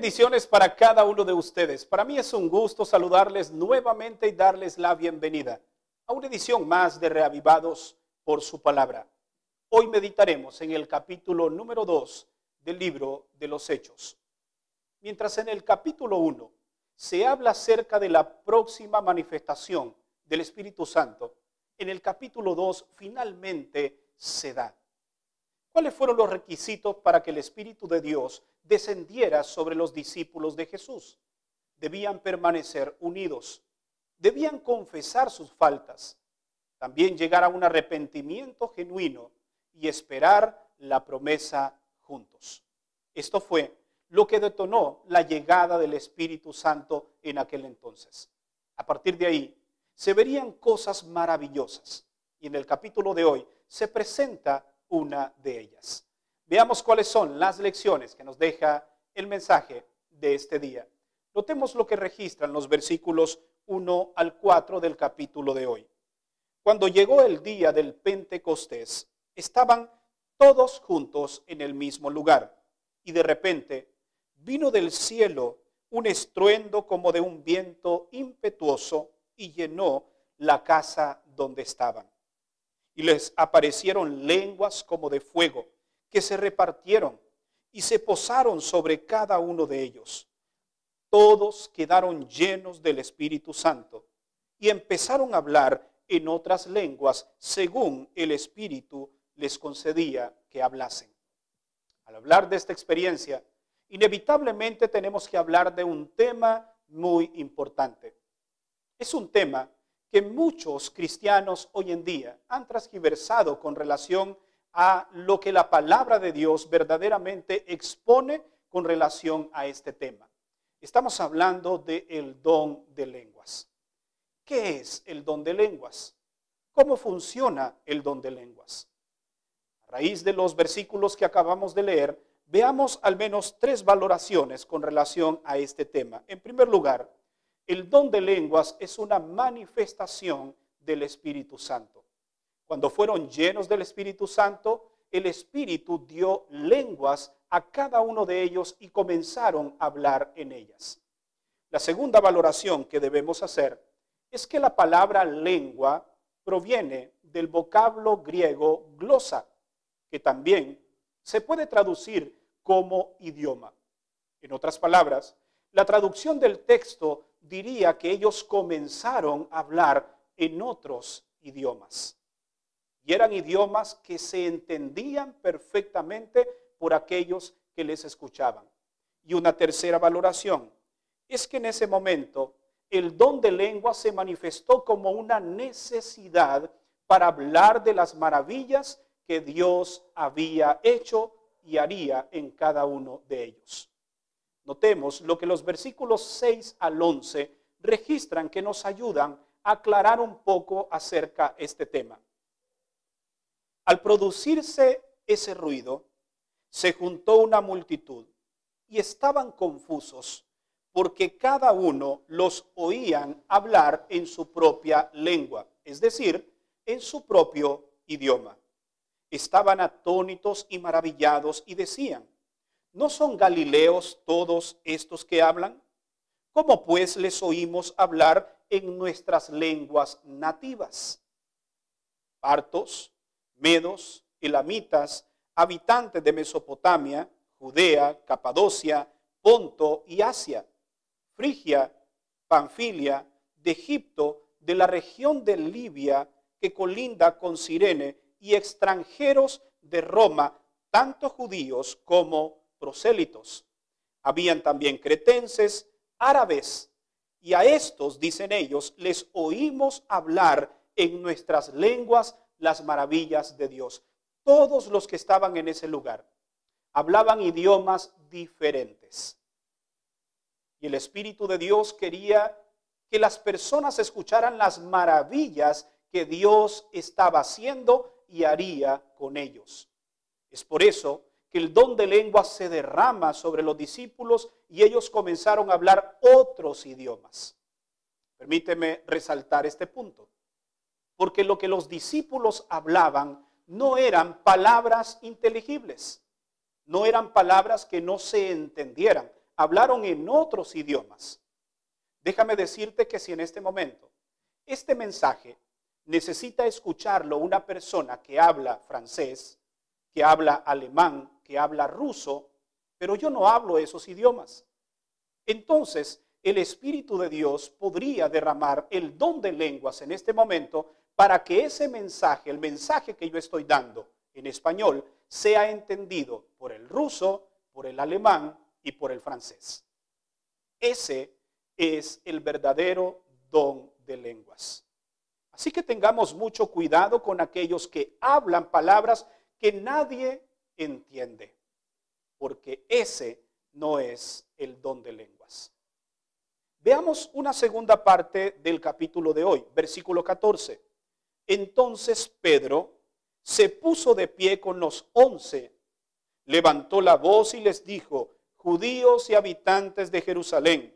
Bendiciones para cada uno de ustedes. Para mí es un gusto saludarles nuevamente y darles la bienvenida a una edición más de Reavivados por su palabra. Hoy meditaremos en el capítulo número 2 del libro de los Hechos. Mientras en el capítulo 1 se habla acerca de la próxima manifestación del Espíritu Santo, en el capítulo 2 finalmente se da. ¿Cuáles fueron los requisitos para que el Espíritu de Dios descendiera sobre los discípulos de Jesús? Debían permanecer unidos, debían confesar sus faltas, también llegar a un arrepentimiento genuino y esperar la promesa juntos. Esto fue lo que detonó la llegada del Espíritu Santo en aquel entonces. A partir de ahí se verían cosas maravillosas y en el capítulo de hoy se presenta una de ellas. Veamos cuáles son las lecciones que nos deja el mensaje de este día. Notemos lo que registran los versículos 1 al 4 del capítulo de hoy. Cuando llegó el día del Pentecostés, estaban todos juntos en el mismo lugar, y de repente vino del cielo un estruendo como de un viento impetuoso y llenó la casa donde estaban. Y les aparecieron lenguas como de fuego, que se repartieron y se posaron sobre cada uno de ellos. Todos quedaron llenos del Espíritu Santo y empezaron a hablar en otras lenguas según el Espíritu les concedía que hablasen. Al hablar de esta experiencia, inevitablemente tenemos que hablar de un tema muy importante. Es un tema que muchos cristianos hoy en día han transgiversado con relación a lo que la palabra de Dios verdaderamente expone con relación a este tema. Estamos hablando del don de lenguas. ¿Qué es el don de lenguas? ¿Cómo funciona el don de lenguas? A raíz de los versículos que acabamos de leer, veamos al menos 3 valoraciones con relación a este tema. En primer lugar, el don de lenguas es una manifestación del Espíritu Santo. Cuando fueron llenos del Espíritu Santo, el Espíritu dio lenguas a cada uno de ellos y comenzaron a hablar en ellas. La segunda valoración que debemos hacer es que la palabra lengua proviene del vocablo griego glosa, que también se puede traducir como idioma. En otras palabras, la traducción del texto diría que ellos comenzaron a hablar en otros idiomas. Y eran idiomas que se entendían perfectamente por aquellos que les escuchaban. Y una tercera valoración es que en ese momento el don de lengua se manifestó como una necesidad para hablar de las maravillas que Dios había hecho y haría en cada uno de ellos. Notemos lo que los versículos 6 al 11 registran que nos ayudan a aclarar un poco acerca de este tema. Al producirse ese ruido, se juntó una multitud y estaban confusos porque cada uno los oían hablar en su propia lengua, es decir, en su propio idioma. Estaban atónitos y maravillados y decían: ¿no son galileos todos estos que hablan? ¿Cómo pues les oímos hablar en nuestras lenguas nativas? Partos, medos, elamitas, habitantes de Mesopotamia, Judea, Capadocia, Ponto y Asia, Frigia, Panfilia, de Egipto, de la región de Libia que colinda con Cirene, y extranjeros de Roma, tanto judíos como prosélitos. Habían también cretenses, árabes, y a estos, dicen ellos, les oímos hablar en nuestras lenguas las maravillas de Dios. Todos los que estaban en ese lugar hablaban idiomas diferentes. Y el Espíritu de Dios quería que las personas escucharan las maravillas que Dios estaba haciendo y haría con ellos. Es por eso que el don de lengua se derrama sobre los discípulos y ellos comenzaron a hablar otros idiomas. Permíteme resaltar este punto, porque lo que los discípulos hablaban no eran palabras inteligibles, no eran palabras que no se entendieran. hablaron en otros idiomas. Déjame decirte que si en este momento este mensaje necesita escucharlo una persona que habla francés, que habla alemán, que habla ruso, pero yo no hablo esos idiomas, entonces el Espíritu de Dios podría derramar el don de lenguas en este momento para que ese mensaje, el mensaje que yo estoy dando en español, sea entendido por el ruso, por el alemán y por el francés. Ese es el verdadero don de lenguas. Así que tengamos mucho cuidado con aquellos que hablan palabras que nadie entiende, porque ese no es el don de lenguas. Veamos una segunda parte del capítulo de hoy, versículo 14. Entonces Pedro se puso de pie con los 11, levantó la voz y les dijo: judíos y habitantes de Jerusalén,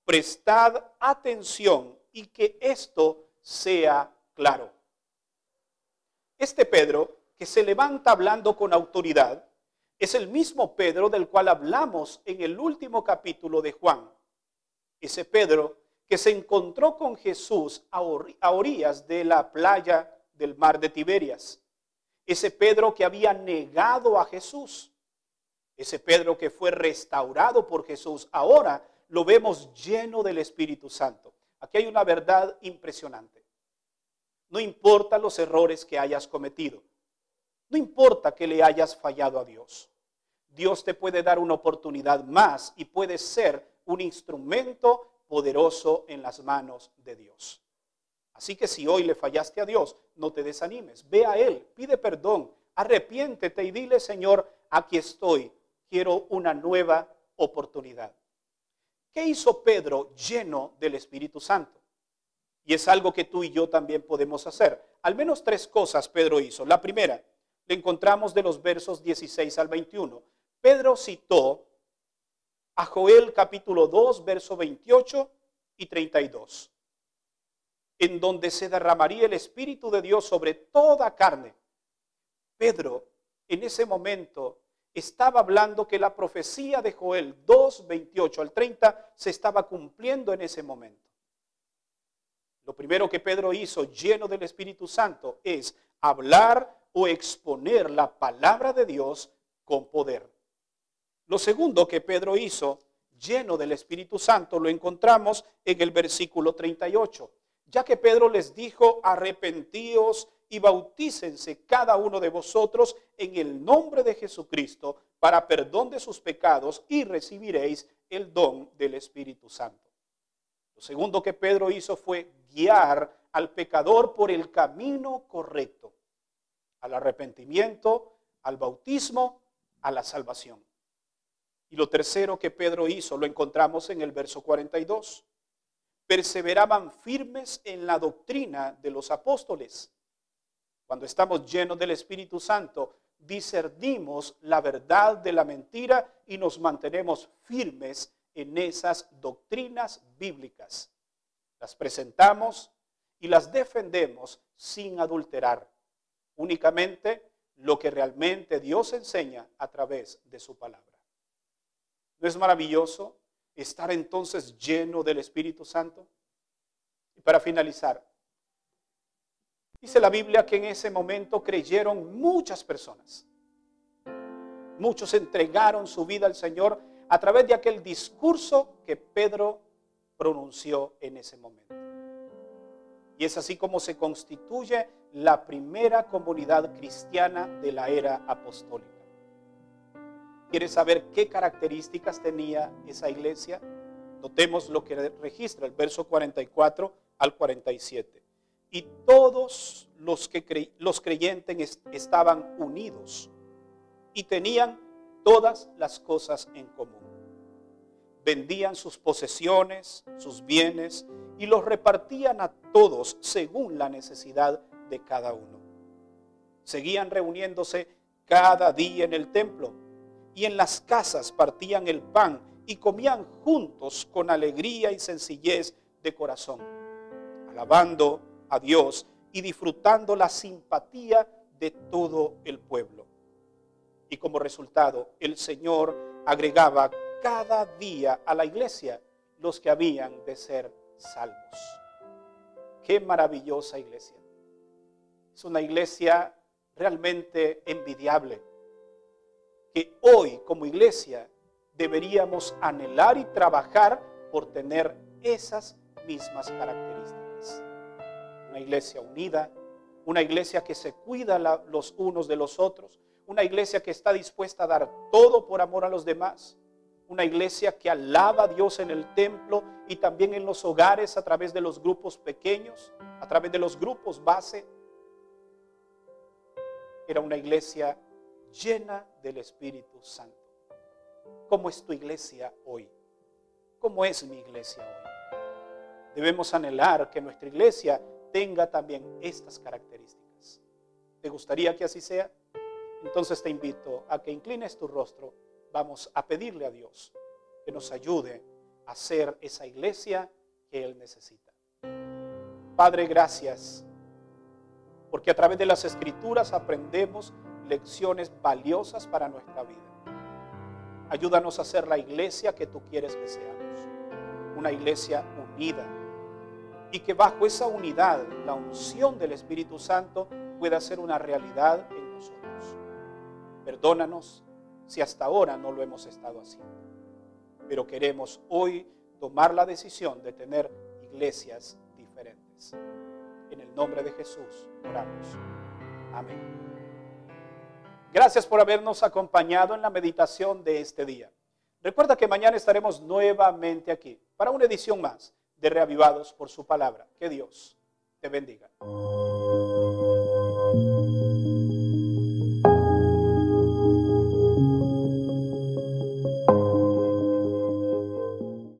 prestad atención y que esto sea claro. Este Pedro, que se levanta hablando con autoridad, es el mismo Pedro del cual hablamos en el último capítulo de Juan. Ese Pedro que se encontró con Jesús a orillas de la playa del mar de Tiberias. Ese Pedro que había negado a Jesús. Ese Pedro que fue restaurado por Jesús. Ahora lo vemos lleno del Espíritu Santo. Aquí hay una verdad impresionante. No importa los errores que hayas cometido. No importa que le hayas fallado a Dios. Dios te puede dar una oportunidad más y puedes ser un instrumento poderoso en las manos de Dios. Así que si hoy le fallaste a Dios, no te desanimes. Ve a Él, pide perdón, arrepiéntete y dile: Señor, aquí estoy, quiero una nueva oportunidad. ¿Qué hizo Pedro lleno del Espíritu Santo? Y es algo que tú y yo también podemos hacer. Al menos 3 cosas Pedro hizo. La primera, le encontramos de los versos 16 al 21. Pedro citó a Joel capítulo 2, verso 28 y 32, en donde se derramaría el Espíritu de Dios sobre toda carne. Pedro en ese momento estaba hablando que la profecía de Joel 2, 28 al 30 se estaba cumpliendo en ese momento. Lo primero que Pedro hizo lleno del Espíritu Santo es hablar o exponer la palabra de Dios con poder. Lo segundo que Pedro hizo lleno del Espíritu Santo lo encontramos en el versículo 38. Ya que Pedro les dijo: arrepentíos y bautícense cada uno de vosotros en el nombre de Jesucristo para perdón de sus pecados y recibiréis el don del Espíritu Santo. Lo segundo que Pedro hizo fue guiar al pecador por el camino correcto, al arrepentimiento, al bautismo, a la salvación. Y lo tercero que Pedro hizo lo encontramos en el verso 42. Perseveraban firmes en la doctrina de los apóstoles. Cuando estamos llenos del Espíritu Santo, discernimos la verdad de la mentira y nos mantenemos firmes en esas doctrinas bíblicas. Las presentamos y las defendemos sin adulterar. Únicamente lo que realmente Dios enseña a través de su palabra. ¿No es maravilloso estar entonces lleno del Espíritu Santo? Y para finalizar, dice la Biblia que en ese momento creyeron muchas personas. Muchos entregaron su vida al Señor a través de aquel discurso que Pedro pronunció en ese momento. Y es así como se constituye la primera comunidad cristiana de la era apostólica. ¿Quieres saber qué características tenía esa iglesia? Notemos lo que registra el verso 44 al 47. Y todos los creyentes estaban unidos y tenían todas las cosas en común. Vendían sus posesiones, sus bienes y los repartían a todos según la necesidad de cada uno. Seguían reuniéndose cada día en el templo y en las casas partían el pan y comían juntos con alegría y sencillez de corazón, alabando a Dios y disfrutando la simpatía de todo el pueblo. Y como resultado, el Señor agregaba cada día a la iglesia los que habían de ser salvos. Qué maravillosa iglesia. Es una iglesia realmente envidiable, que hoy como iglesia deberíamos anhelar y trabajar por tener esas mismas características. Una iglesia unida, una iglesia que se cuida los unos de los otros, una iglesia que está dispuesta a dar todo por amor a los demás, una iglesia que alaba a Dios en el templo y también en los hogares a través de los grupos pequeños, a través de los grupos base. Era una iglesia llena del Espíritu Santo. ¿Cómo es tu iglesia hoy? ¿Cómo es mi iglesia hoy? Debemos anhelar que nuestra iglesia tenga también estas características. ¿Te gustaría que así sea? Entonces te invito a que inclines tu rostro. Vamos a pedirle a Dios que nos ayude a ser esa iglesia que Él necesita. Padre, gracias, porque a través de las Escrituras aprendemos lecciones valiosas para nuestra vida. Ayúdanos a ser la iglesia que tú quieres que seamos, una iglesia unida, y que bajo esa unidad, la unción del Espíritu Santo pueda ser una realidad en nosotros. Perdónanos si hasta ahora no lo hemos estado haciendo, pero queremos hoy tomar la decisión de tener iglesias diferentes. En el nombre de Jesús oramos. Amén. Gracias por habernos acompañado en la meditación de este día. Recuerda que mañana estaremos nuevamente aquí para una edición más de Reavivados por su palabra. Que Dios te bendiga.